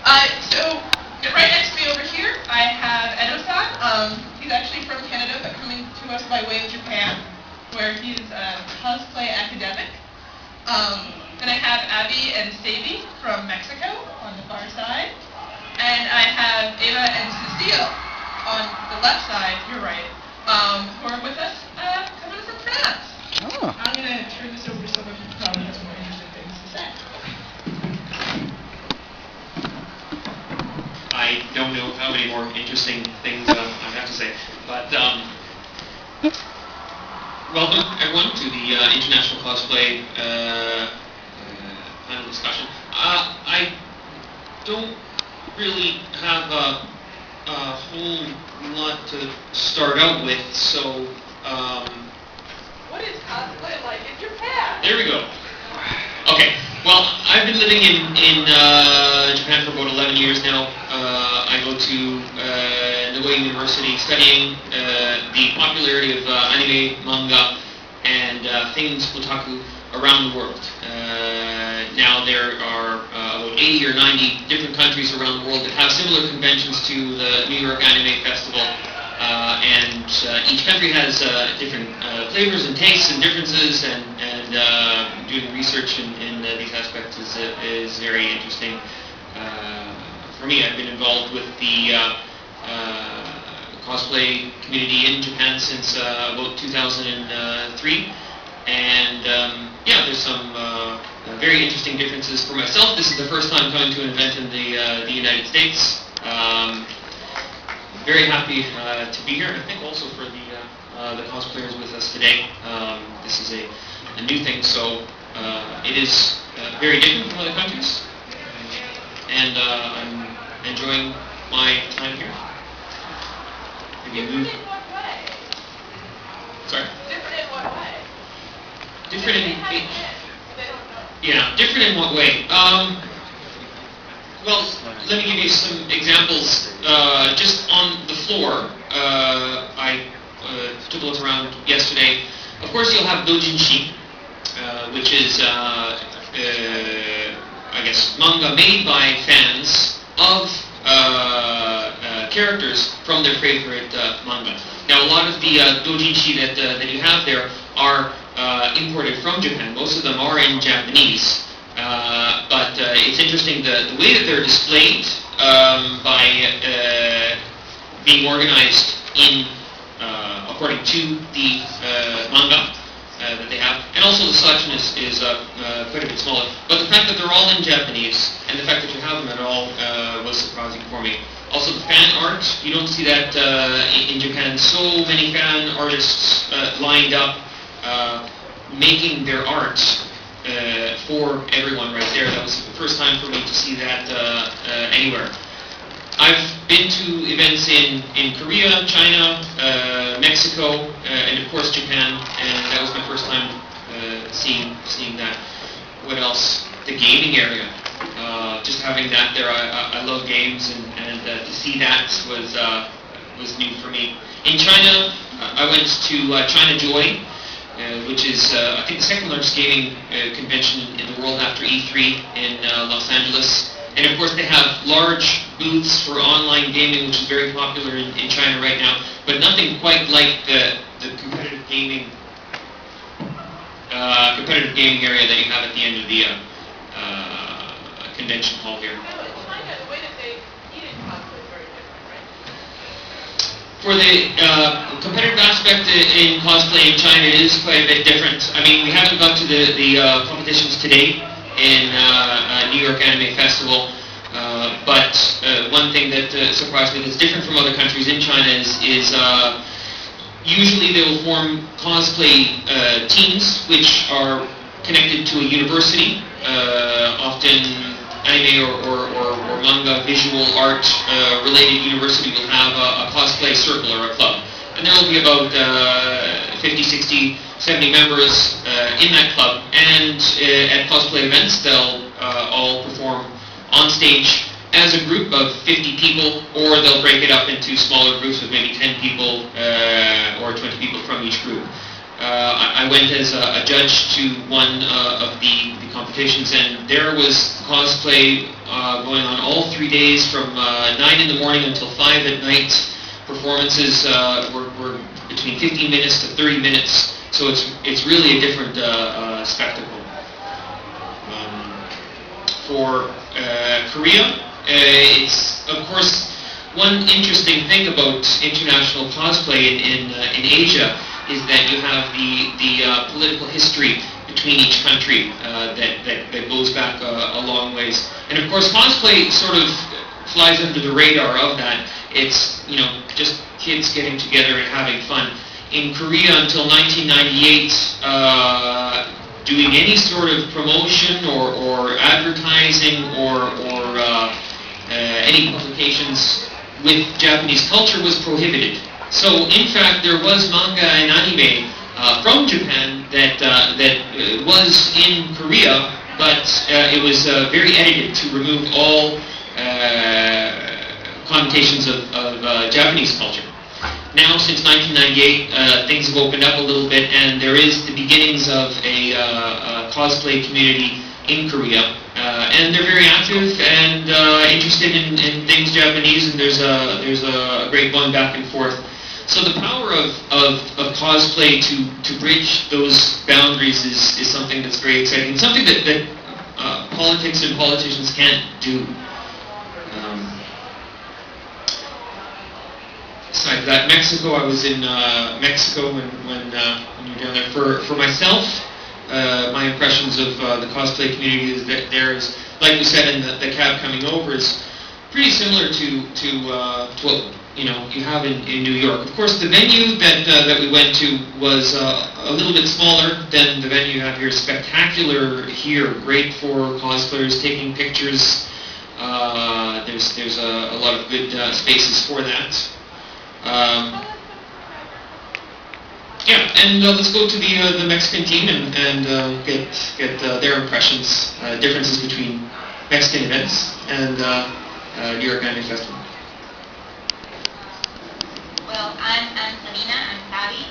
So right next to me over here, I have Edo-san. He's actually from Canada, but coming to us by way of Japan, where he's a cosplay academic. Then I have Abby and Sabi from Mexico on the far side. And I have Ava and Cecilia on the left side, you're right, who are with us coming from France. Oh. I'm going to turn this over to someone who probably has more interesting things to say. I don't know how many more interesting things I have to say, but welcome everyone to the International Cosplay panel discussion. I don't really have a whole lot to start out with, so What is cosplay like in Japan? there we go. Okay, well, I've been living in Japan for about 11 years now. I go to Nagoya University studying the popularity of anime, manga, and things otaku around the world. Now there are about 80 or 90 different countries around the world that have similar conventions to the New York Anime Festival. And each country has different flavors and tastes and differences, and doing research in these aspects is very interesting. For me, I've been involved with the cosplay community in Japan since about 2003, and yeah, there's some very interesting differences for myself. This is the first time coming to an event in the United States. Very happy to be here, and I think also for the cosplayers with us today. This is a new thing, so it is very different from other countries, and I'm enjoying my time here. Different in what way? Sorry? Different in what way? Different in... They don't know. Yeah, different in what way? Well, let me give you some examples. Just on the floor, I took a look around yesterday. Of course, you'll have doujinshi, which is, I guess, manga made by fans of characters from their favorite manga. Now, a lot of the doujinshi that you have there are imported from Japan. Most of them are in Japanese. But it's interesting the way that they're displayed by being organized in according to the manga that they have, and also the selection is quite a bit smaller. But the fact that they're all in Japanese and the fact that you have them at all was surprising for me. Also, the fan art, you don't see that in Japan. So many fan artists lined up making their art for everyone right there. That was the first time for me to see that anywhere. I've been to events in Korea, China, Mexico, and of course Japan, and that was my first time seeing that. What else? The gaming area. Just having that there, I love games, and to see that was new for me. In China, I went to China Joy, which is, I think, the second largest gaming convention in the world after E3 in Los Angeles. And of course, they have large booths for online gaming, which is very popular in China right now, but nothing quite like the competitive gaming area that you have at the end of the convention hall here. China, the way that they eat in cosplay is very different, right? For the competitive aspect in cosplay in China, it is quite a bit different. I mean, we haven't got to the competitions today in New York Anime Festival, but one thing that surprised me that's different from other countries in China is usually they will form cosplay teams which are connected to a university, often anime or manga visual art related university will have a cosplay circle or a club. And there will be about 50, 60, 70 members in that club, and at cosplay events they'll all perform on stage as a group of 50 people, or they'll break it up into smaller groups of maybe 10 people or 20 people from each group. I went as a judge to one of the competitions, and there was cosplay going on all 3 days from 9 in the morning until 5 at night. Performances were between 15 minutes to 30 minutes, so it's really a different spectacle. For Korea, it's of course one interesting thing about international cosplay in Asia is that you have the political history between each country that goes back a long ways. And of course, cosplay sort of flies under the radar of that. It's, just kids getting together and having fun. In Korea until 1998, doing any sort of promotion or advertising or any publications with Japanese culture was prohibited. So, in fact, there was manga and anime from Japan that was in Korea, but it was very edited to remove all connotations of Japanese culture. Now, since 1998, things have opened up a little bit, and there is the beginnings of a cosplay community in Korea. And they're very active and interested in things Japanese, and there's a great going back and forth. So the power of cosplay to bridge those boundaries is something that's very exciting. Something that politics and politicians can't do. Besides that, Mexico, I was in Mexico when you were down there. For myself, my impressions of the cosplay community is that there's, like we said in the cab coming over, is pretty similar to what you have in New York. Of course, the venue that we went to was a little bit smaller than the venue you have here. Spectacular here, great for cosplayers taking pictures. There's a lot of good spaces for that. And let's go to the Mexican team and get their impressions, differences between Mexican events and New York Anime Festival. Well, I'm Sabina. I'm Sabi.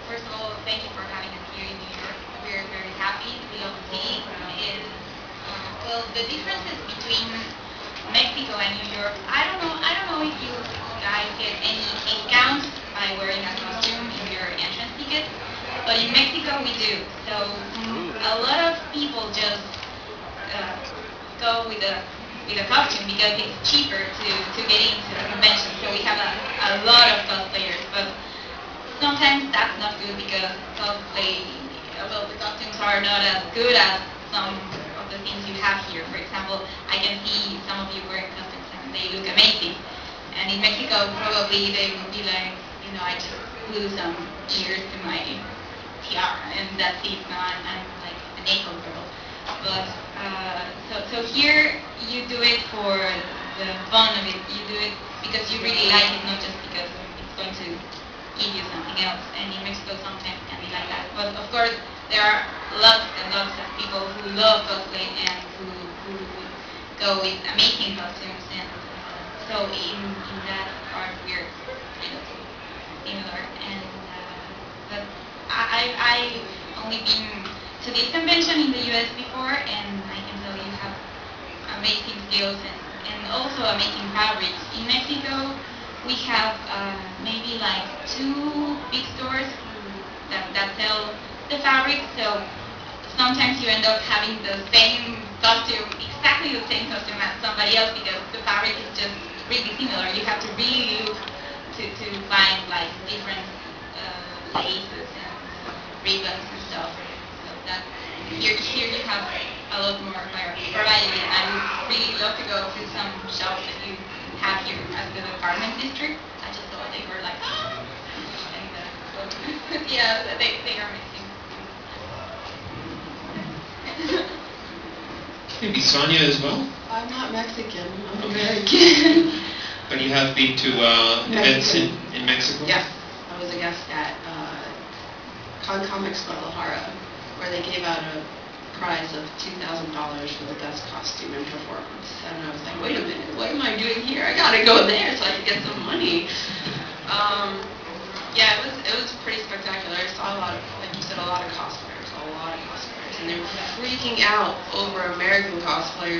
First of all, thank you for having us here in New York. We're very happy. We love the city. The differences between Mexico and New York, I don't know if you guys get any discounts by wearing a costume in your entrance ticket, but in Mexico we do. So a lot of people just go with a costume because it's cheaper to get into the convention. So we have a lot of cosplayers, but sometimes that's not good because the costumes are not as good as some of the things you have here. For example, I can see some of you wearing costumes and they look amazing. And in Mexico, probably they would be like, I just glue some ears to my tiara and that's it. I'm like an eco girl. But so here you do it for the fun of it. You do it because you really like it, not just because it's going to give you something else. And in Mexico sometimes it can be like that. But of course there are lots and lots of people who love cosplay and who go with amazing costumes. And so in that part we're kind of similar. And but I've only been to this convention in the US before, and I can tell you have amazing skills and also amazing fabrics. In Mexico, we have maybe like 2 big stores that sell the fabrics, so sometimes you end up having the same costume, exactly the same costume as somebody else because the fabric is just really similar. You have to really look to find like different laces and ribbons and stuff. That here you have a lot more variety. I would really love to go to some shops that you have here at the department district. I just thought they were like, and yeah, they are amazing. Maybe Sonnya as well? I'm not Mexican, I'm American. But you have been to events in Mexico? Yes, I was a guest at Con Comics Guadalajara, where they gave out a prize of $2,000 for the best costume and performance. And I was like, wait a minute, what am I doing here? I gotta go there so I can get some money. Yeah, it was pretty spectacular. I saw a lot of, like you said, a lot of cosplayers, and they were freaking out over American cosplayers